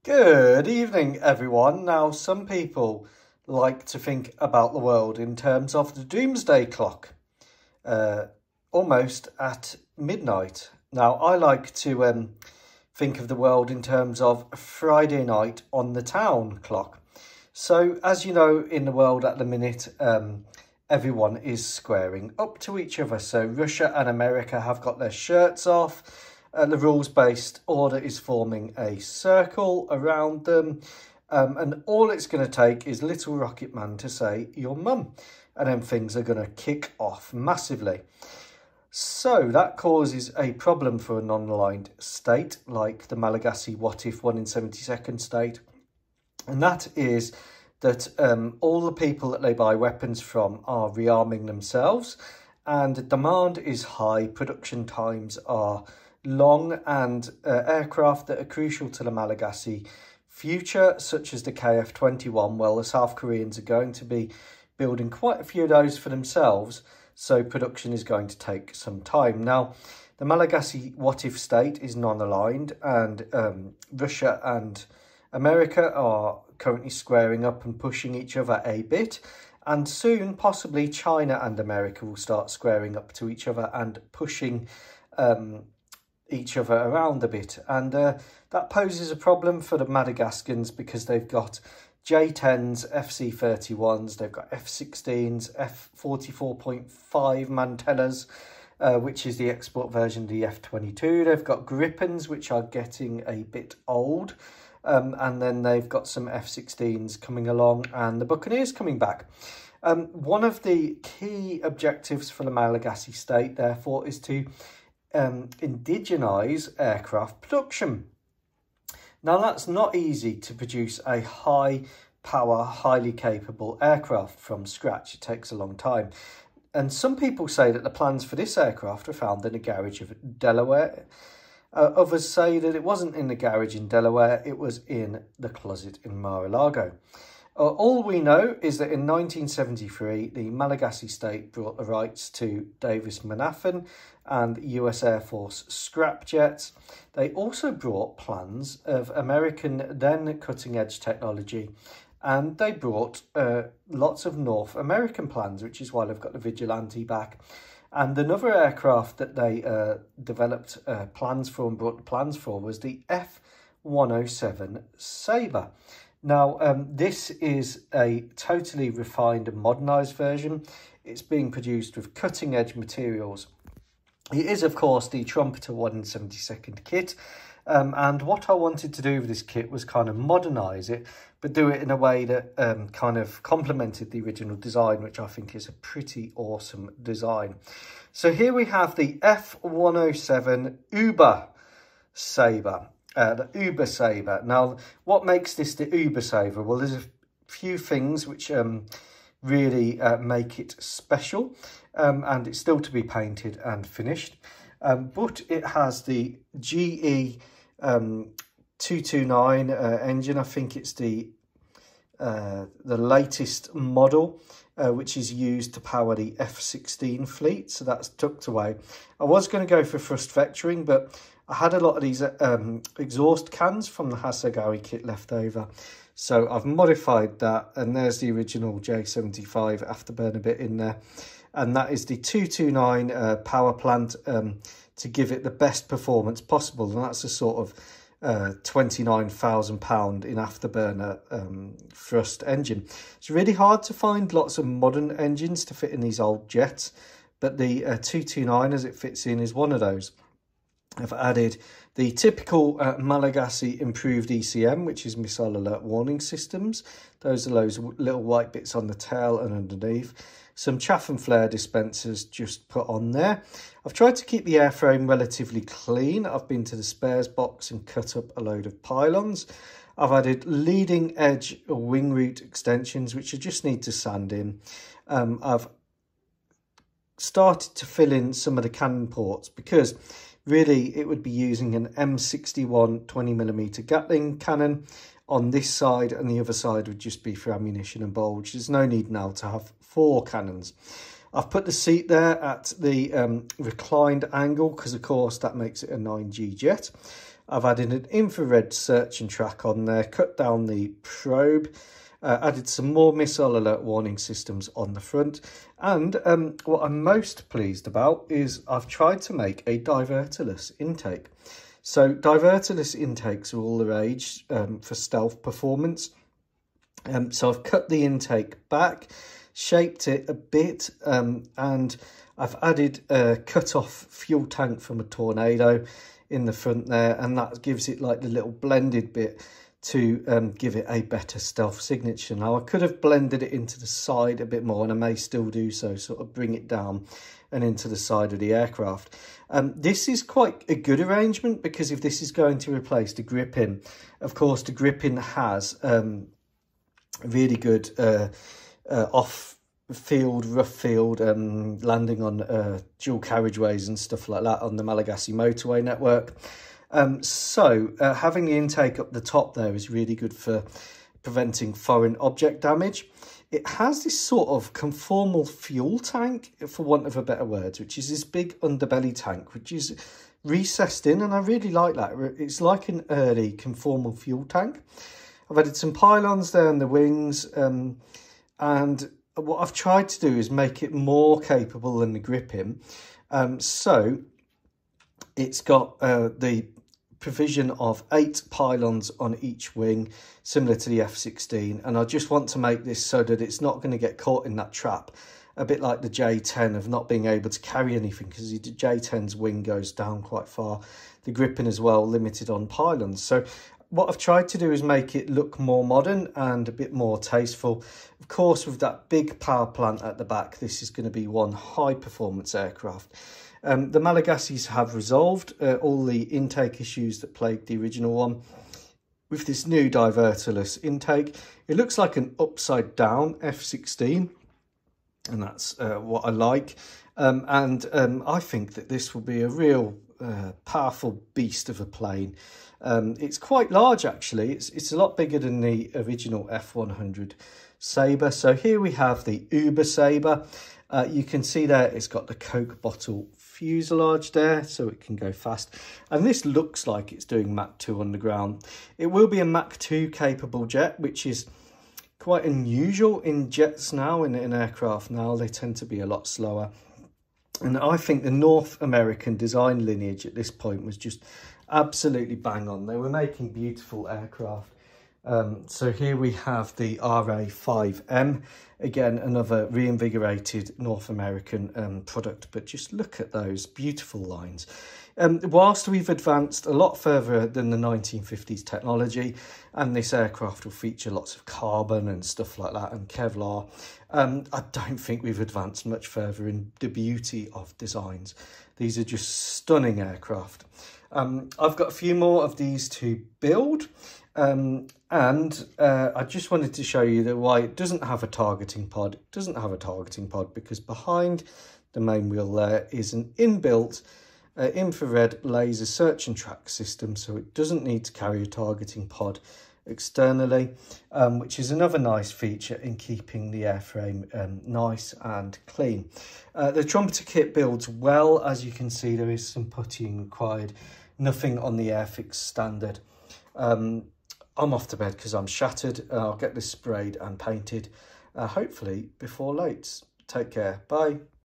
Good evening, everyone. Now, some people like to think about the world in terms of the doomsday clock, almost at midnight. Now, I like to think of the world in terms of Friday night on the town clock. So, as you know, in the world at the minute, everyone is squaring up to each other. So, Russia and America have got their shirts off. The rules-based order is forming a circle around them, and all it's going to take is Little Rocket Man to say, "Your mum," and then things are going to kick off massively. So that causes a problem for a non-aligned state like the Malagasy what-if 1 in 72nd state, and that is that all the people that they buy weapons from are rearming themselves, and demand is high, production times are long, and aircraft that are crucial to the Malagasy future, such as the KF-21, well, the South Koreans are going to be building quite a few of those for themselves, so production is going to take some time. Now, the Malagasy what-if state is non-aligned, and Russia and America are currently squaring up and pushing each other a bit, and soon, possibly, China and America will start squaring up to each other and pushing each other around a bit, and that poses a problem for the Madagascans because they've got J-10s, FC-31s, they've got F-16s, F-44.5 Mantellas, which is the export version of the F-22. They've got Gripens, which are getting a bit old, and then they've got some F-16s coming along, and the Buccaneers coming back. One of the key objectives for the Malagasy state, therefore, is to indigenize aircraft production. Now, that's not easy to produce a high power, highly capable aircraft from scratch. It takes a long time. And some people say that the plans for this aircraft were found in a garage of Delaware. Others say that it wasn't in the garage in Delaware, it was in the closet in Mar-a-Lago. All we know is that in 1973, the Malagasy state brought the rights to Davis Monahan and US Air Force scrapjets. They also brought plans of American then cutting-edge technology, and they brought lots of North American plans, which is why they've got the Vigilante back. And another aircraft that they developed plans for and brought the plans for was the F-107 Sabre. Now, this is a totally refined and modernised version. It's being produced with cutting-edge materials. It is, of course, the Trumpeter 1 in 72nd kit. And what I wanted to do with this kit was kind of modernise it, but do it in a way that kind of complemented the original design, which I think is a pretty awesome design. So here we have the F-107 Uber Sabre. The Uber Sabre. Now, what makes this the Uber Sabre? Well, there's a few things which really make it special, and it's still to be painted and finished. But it has the GE 229 engine. I think it's the latest model, which is used to power the F-16 fleet. So that's tucked away. I was going to go for thrust vectoring, but I had a lot of these exhaust cans from the Hasegawa kit left over, so I've modified that, and there's the original J75 afterburner bit in there, and that is the 229 power plant to give it the best performance possible, and that's a sort of £29,000 in afterburner thrust engine. It's really hard to find lots of modern engines to fit in these old jets, but the 229 as it fits in is one of those. I've added the typical Malagasy improved ECM, which is missile alert warning systems. Those are those little white bits on the tail and underneath. Some chaff and flare dispensers just put on there. I've tried to keep the airframe relatively clean. I've been to the spares box and cut up a load of pylons. I've added leading edge wing root extensions, which I just need to sand in. I've started to fill in some of the cannon ports because really it would be using an M61 20mm Gatling cannon on this side, and the other side would just be for ammunition and bulge. There's no need now to have 4 cannons. I've put the seat there at the reclined angle because, of course, that makes it a 9G jet. I've added an infrared search and track on there, cut down the probe, added some more missile alert warning systems on the front. And what I'm most pleased about is I've tried to make a diverterless intake. So diverterless intakes are all the rage for stealth performance. So I've cut the intake back, shaped it a bit, and I've added a cut-off fuel tank from a Tornado in the front there, and that gives it like the little blended bit to give it a better stealth signature. Now, I could have blended it into the side a bit more, and I may still do so, sort of bring it down and into the side of the aircraft. This is quite a good arrangement, because if this is going to replace the gripping, of course, the gripping has really good off-field, rough field, landing on dual carriageways and stuff like that on the Malagasy motorway network. So having the intake up the top there is really good for preventing foreign object damage. It has this sort of conformal fuel tank, for want of a better word, which is this big underbelly tank, which is recessed in, and I really like that. It's like an early conformal fuel tank. I've added some pylons there on the wings, and what I've tried to do is make it more capable than the gripping. So it's got the provision of 8 pylons on each wing, similar to the F-16, and I just want to make this so that it's not going to get caught in that trap, a bit like the J10 of not being able to carry anything, because the J10's wing goes down quite far. The gripping as well, limited on pylons. So what I've tried to do is make it look more modern and a bit more tasteful. Of course, with that big power plant at the back, this is going to be one high performance aircraft. The Malagasys have resolved all the intake issues that plagued the original one with this new diverterless intake. It looks like an upside down F-16, and that's what I like. I think that this will be a real powerful beast of a plane. It's quite large, actually. It's a lot bigger than the original F-100 Sabre. So here we have the Uber Sabre. You can see there it's got the Coke bottle fuselage there, so it can go fast. And this looks like it's doing Mach 2 on the ground. It will be a Mach 2 capable jet, which is quite unusual in jets now, in aircraft now. They tend to be a lot slower. And I think the North American design lineage at this point was just absolutely bang on. They were making beautiful aircraft. So here we have the RA5M, again another reinvigorated North American product, but just look at those beautiful lines. Whilst we've advanced a lot further than the 1950s technology, and this aircraft will feature lots of carbon and stuff like that and Kevlar, I don't think we've advanced much further in the beauty of designs. These are just stunning aircraft. I've got a few more of these to build. I just wanted to show you that why it doesn't have a targeting pod. It doesn't have a targeting pod because behind the main wheel there is an inbuilt infrared laser search and track system, so it doesn't need to carry a targeting pod externally, which is another nice feature in keeping the airframe nice and clean. The Trumpeter kit builds well. As you can see, there is some puttying required, nothing on the Airfix standard. I'm off to bed because I'm shattered. I'll get this sprayed and painted, hopefully before late. Take care. Bye.